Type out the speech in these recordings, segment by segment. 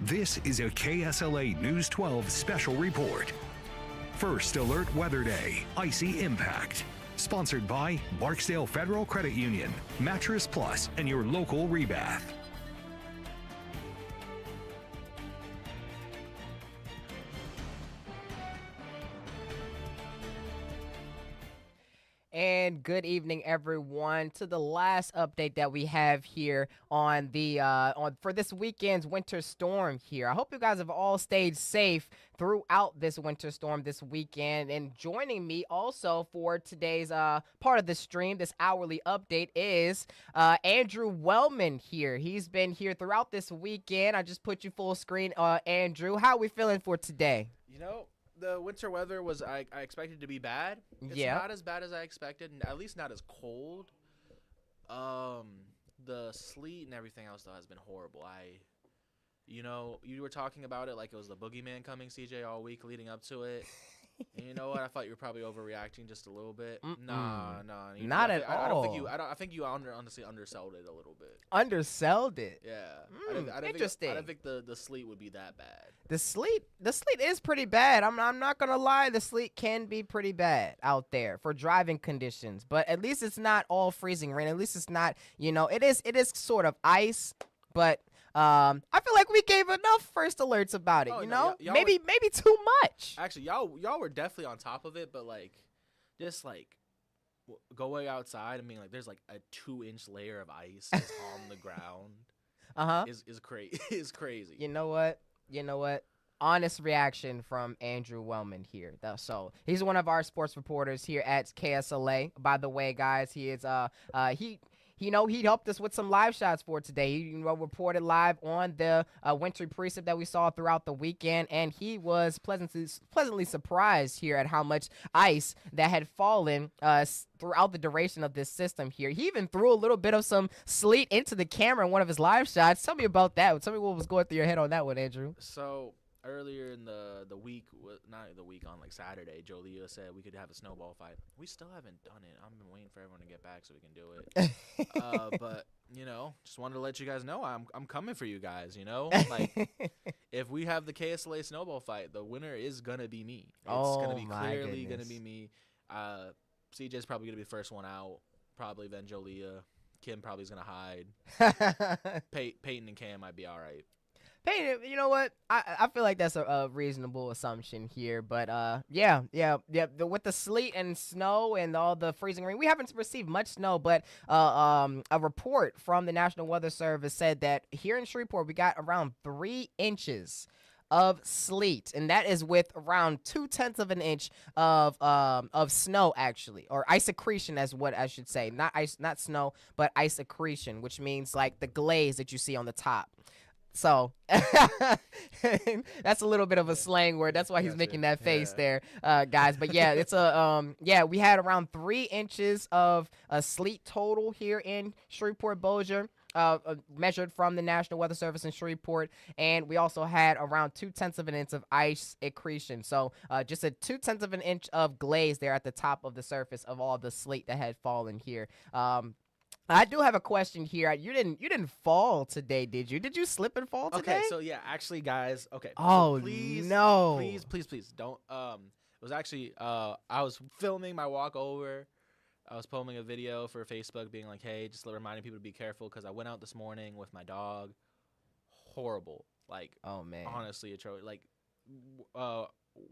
This is a KSLA News 12 special report. First Alert Weather Day, Icy Impact. Sponsored by Barksdale Federal Credit Union, Mattress Plus, and your local Rebath. And good evening, everyone, to the last update that we have here on the for this weekend's winter storm here. I hope you guys have all stayed safe throughout this winter storm this weekend. And joining me also for today's part of the stream, this hourly update, is Andrew Wellman here. He's been here throughout this weekend. I just put you full screen, Andrew. How are we feeling for today? The winter weather was I expected to be bad. It's not as bad as I expected, and at least not as cold. The sleet and everything else though has been horrible. You were talking about it like it was the boogeyman coming, CJ, all week leading up to it. And you know what? I thought you were probably overreacting just a little bit. Nah. Not at all. I think you honestly undersold it a little bit. Undersold it. Yeah. Interesting. I don't think the sleet would be that bad. The sleet is pretty bad. I'm not gonna lie. The sleet can be pretty bad out there for driving conditions. But at least it's not all freezing rain. At least it's not. It is sort of ice, but. I feel like we gave enough first alerts about it, maybe too much. Actually, y'all were definitely on top of it, but just going outside. I mean, there's a 2-inch layer of ice just on the ground. Is crazy. You know what? Honest reaction from Andrew Wellman here. So he's one of our sports reporters here at KSLA. By the way, guys, he is he helped us with some live shots for today. He reported live on the wintry precip that we saw throughout the weekend, and he was pleasantly surprised here at how much ice that had fallen throughout the duration of this system here. He even threw a little bit of some sleet into the camera in one of his live shots. Tell me about that. Tell me what was going through your head on that one, Andrew. So earlier in the week, not the week, on Saturday, Jolia said we could have a snowball fight. We still haven't done it. I've been waiting for everyone to get back so we can do it. But just wanted to let you guys know I'm coming for you guys. If we have the KSLA snowball fight, the winner is gonna be me. It's gonna be clearly gonna be me. CJ's probably gonna be the first one out. Probably then Jolia. Kim probably is gonna hide. Peyton and Cam might be all right. Hey, you know what? I feel like that's a reasonable assumption here, but yeah. With the sleet and snow and all the freezing rain, we haven't received much snow, but a report from the National Weather Service said that here in Shreveport we got around 3 inches of sleet, and that is with around 0.2 of an inch of snow, actually, or ice accretion, as what I should say, not snow, but ice accretion, which means like the glaze that you see on the top. So that's a little bit of a slang word. That's why he's making that face there, guys. But yeah, it's we had around 3 inches of sleet total here in Shreveport Bossier, measured from the National Weather Service in Shreveport, and we also had around 0.2 of an inch of ice accretion. So just a 0.2 of an inch of glaze there at the top of the surface of all the sleet that had fallen here. I do have a question here. You didn't fall today, did you? Did you slip and fall today? Okay, so yeah, actually, guys. Okay. Oh, so please, no! Please don't. It was actually I was filming my walk over. I was filming a video for Facebook, being like, "Hey, just reminding people to be careful," because I went out this morning with my dog. Horrible. Oh man. Honestly, atrocious.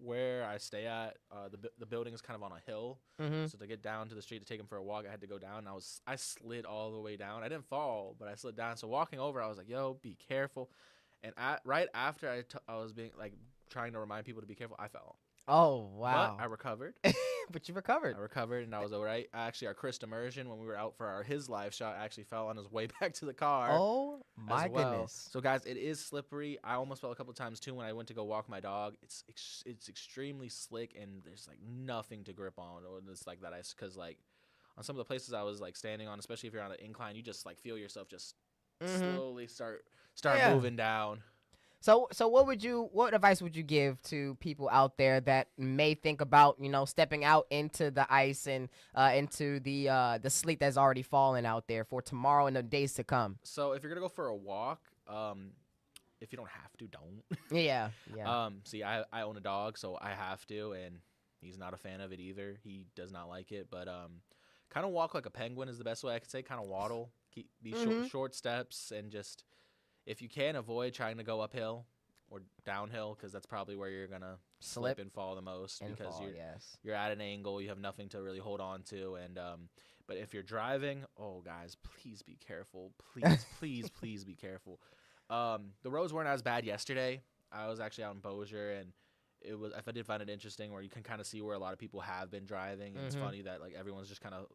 Where I stay at, the building is kind of on a hill. Mm-hmm. So to get down to the street to take him for a walk, I had to go down. I slid all the way down. I didn't fall, but I slid down. So walking over, I was like, "Yo, be careful." And right after I was being trying to remind people to be careful, I fell. Oh wow! But I recovered. But you recovered. I recovered, and I was all right. Actually, our Chris Immersion, when we were out for his live shot, actually fell on his way back to the car. Oh my goodness! So guys, it is slippery. I almost fell a couple of times too when I went to go walk my dog. It's extremely slick, and there's nothing to grip on, or it's like that ice. Because on some of the places I was standing on, especially if you're on an incline, you just feel yourself just slowly start moving down. So what advice would you give to people out there that may think about, stepping out into the ice and into the sleet that's already fallen out there for tomorrow and the days to come? So if you're gonna go for a walk, if you don't have to, don't. Yeah, yeah. See, I own a dog, so I have to, and he's not a fan of it either. He does not like it, but kind of walk like a penguin is the best way I could say. Kind of waddle, be short steps, and just if you can avoid trying to go uphill or downhill, because that's probably where you're gonna slip and fall the most, because you're at an angle, you have nothing to really hold on to, and but if you're driving, oh guys, please be careful, please be careful. The roads weren't as bad yesterday. I was actually out in Bossier, and I did find it interesting where you can kind of see where a lot of people have been driving, and it's funny that like everyone's just kind of,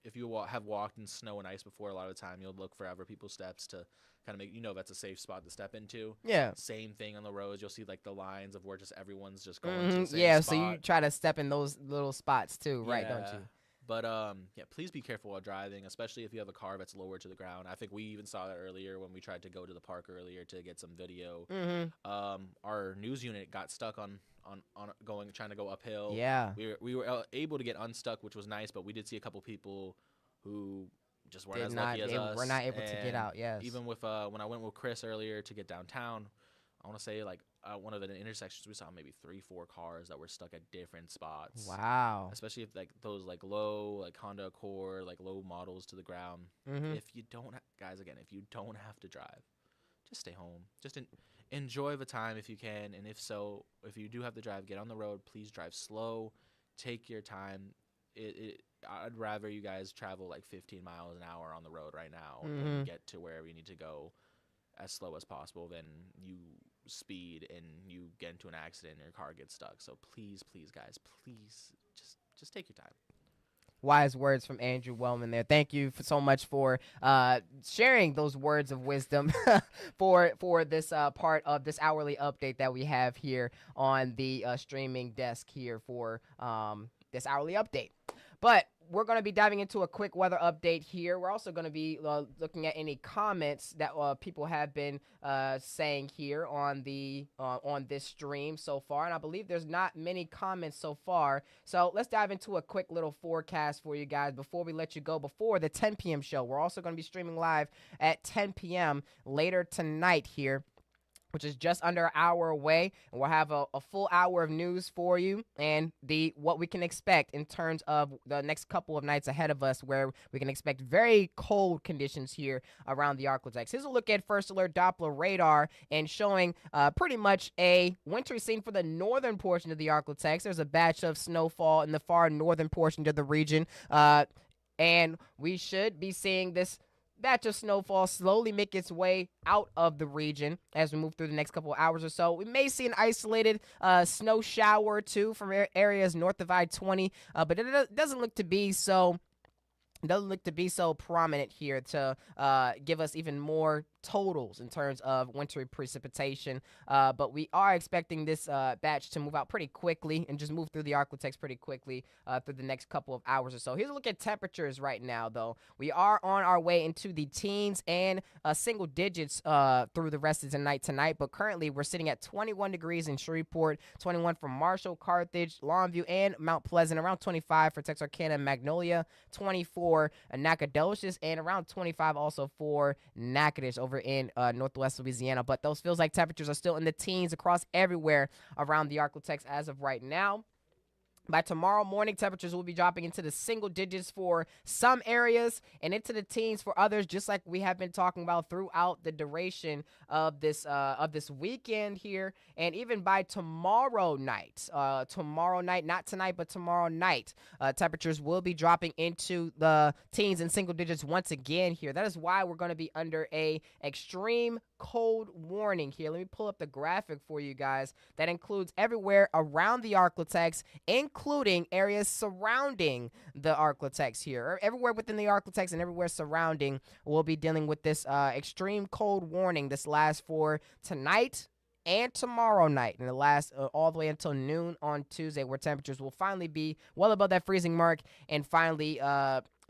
if you have walked in snow and ice before, a lot of the time you'll look for other people's steps to kind of make that's a safe spot to step into. Yeah. Same thing on the roads. You'll see like the lines of where just everyone's just going to the same spot. So you try to step in those little spots too, right? Don't you? But please be careful while driving, especially if you have a car that's lower to the ground. I think we even saw that earlier when we tried to go to the park earlier to get some video. Our news unit got stuck on trying to go uphill. Yeah. We were able to get unstuck, which was nice, but we did see a couple people who just weren't as lucky as us. We're not able to get out. Yes. Even with when I went with Chris earlier to get downtown, I want to say like one of the intersections we saw maybe 3-4 cars that were stuck at different spots. Wow. Especially if like those like low like Honda Accord like low models to the ground. If you don't guys, again, if you don't have to drive, just stay home. Just enjoy the time if you can, and if you do have to drive, get on the road. Please drive slow. Take your time. I'd rather you guys travel like 15 miles an hour on the road right now and get to wherever you need to go as slow as possible than you speed and you get into an accident and your car gets stuck. So please guys, please just take your time. Wise words from Andrew Wellman there. Thank you so much for sharing those words of wisdom for this part of this hourly update that we have here on the streaming desk here for this hourly update. But we're going to be diving into a quick weather update here. We're also going to be looking at any comments that people have been saying here on the on this stream so far. And I believe there's not many comments so far. So let's dive into a quick little forecast for you guys before we let you go before the 10 p.m. show. We're also going to be streaming live at 10 p.m. later tonight here, which is just under an hour away, and we'll have a full hour of news for you and what we can expect in terms of the next couple of nights ahead of us, where we can expect very cold conditions here around the Arklatex. Here's a look at First Alert Doppler radar and showing pretty much a wintry scene for the northern portion of the Arklatex. There's a batch of snowfall in the far northern portion of the region, and we should be seeing this batch of snowfall slowly make its way out of the region as we move through the next couple of hours or so. We may see an isolated snow shower or two from areas north of I-20, but it doesn't look to be so. Doesn't look to be so prominent here to give us even more totals in terms of wintry precipitation, but we are expecting this batch to move out pretty quickly and just move through the Arklatex pretty quickly through the next couple of hours or so. Here's a look at temperatures right now, though. We are on our way into the teens and single digits through the rest of the night tonight, but currently we're sitting at 21 degrees in Shreveport, 21 for Marshall, Carthage, Longview, and Mount Pleasant, around 25 for Texarkana and Magnolia, 24 Nacogdoches, and around 25 also for Natchitoches over in northwest Louisiana. But those feels like temperatures are still in the teens across everywhere around the Arklatex as of right now. By tomorrow morning, temperatures will be dropping into the single digits for some areas and into the teens for others, just like we have been talking about throughout the duration of this weekend here. And even by tomorrow night, not tonight, but tomorrow night, temperatures will be dropping into the teens and single digits once again here. That is why we're going to be under a extreme cold warning here. Let me pull up the graphic for you guys that includes everywhere around the Arklatex, including areas surrounding the Arklatex here. Everywhere within the Arklatex and everywhere surrounding, we'll be dealing with this extreme cold warning. This lasts for tonight and tomorrow night, and it lasts all the way until noon on Tuesday, where temperatures will finally be well above that freezing mark and finally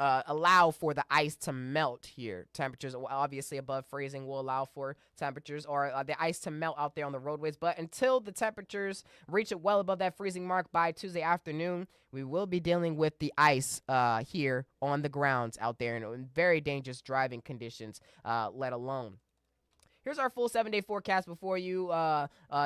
allow for the ice to melt here. Temperatures obviously above freezing will allow for temperatures or the ice to melt out there on the roadways. But until the temperatures reach it well above that freezing mark by Tuesday afternoon, we will be dealing with the ice here on the grounds out there in very dangerous driving conditions, let alone. here's our full 7-day forecast before you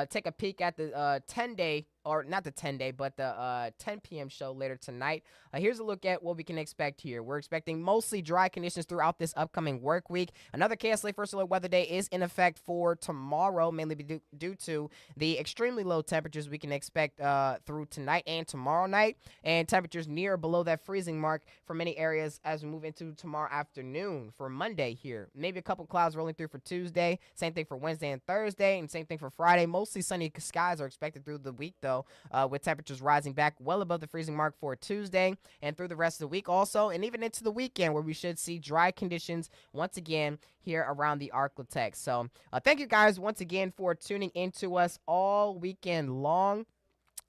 take a peek at the 10-day, or not the 10-day, but the 10 p.m. show later tonight. Here's a look at what we can expect here. We're expecting mostly dry conditions throughout this upcoming work week. Another KSLA First Alert Weather Day is in effect for tomorrow, mainly due to the extremely low temperatures we can expect through tonight and tomorrow night, and temperatures near or below that freezing mark for many areas as we move into tomorrow afternoon for Monday here. Maybe a couple clouds rolling through for Tuesday. Same thing for Wednesday and Thursday, and same thing for Friday. Mostly sunny skies are expected through the week, though, with temperatures rising back well above the freezing mark for Tuesday and through the rest of the week also, and even into the weekend where we should see dry conditions once again here around the Arklatex. So thank you guys once again for tuning into us all weekend long.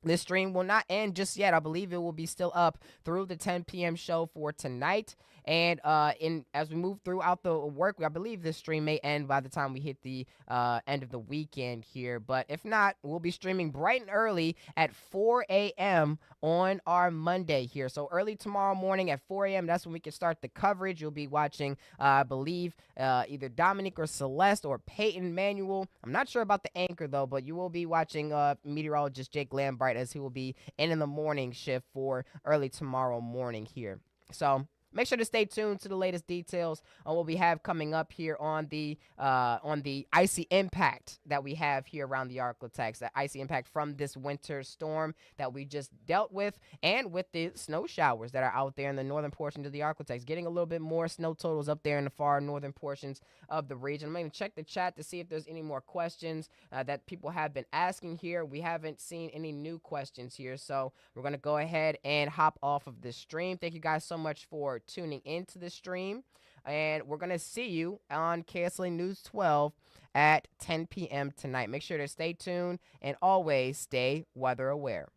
This stream will not end just yet. I believe it will be still up through the 10 p.m. show for tonight. And as we move throughout the work, I believe this stream may end by the time we hit the end of the weekend here. But if not, we'll be streaming bright and early at 4 a.m. on our Monday here. So early tomorrow morning at 4 a.m., that's when we can start the coverage. You'll be watching, I believe, either Dominic or Celeste or Peyton Manuel. I'm not sure about the anchor, though, but you will be watching meteorologist Jake Lambright, as he will be in the morning shift for early tomorrow morning here. So make sure to stay tuned to the latest details on what we have coming up here on the icy impact that we have here around the Arklatex, the icy impact from this winter storm that we just dealt with, and with the snow showers that are out there in the northern portion of the Arklatex. Getting a little bit more snow totals up there in the far northern portions of the region. I'm going to check the chat to see if there's any more questions that people have been asking here. We haven't seen any new questions here, so we're going to go ahead and hop off of this stream. Thank you guys so much for tuning into the stream, and we're going to see you on KSLA News 12 at 10 p.m. tonight. Make sure to stay tuned and always stay weather aware.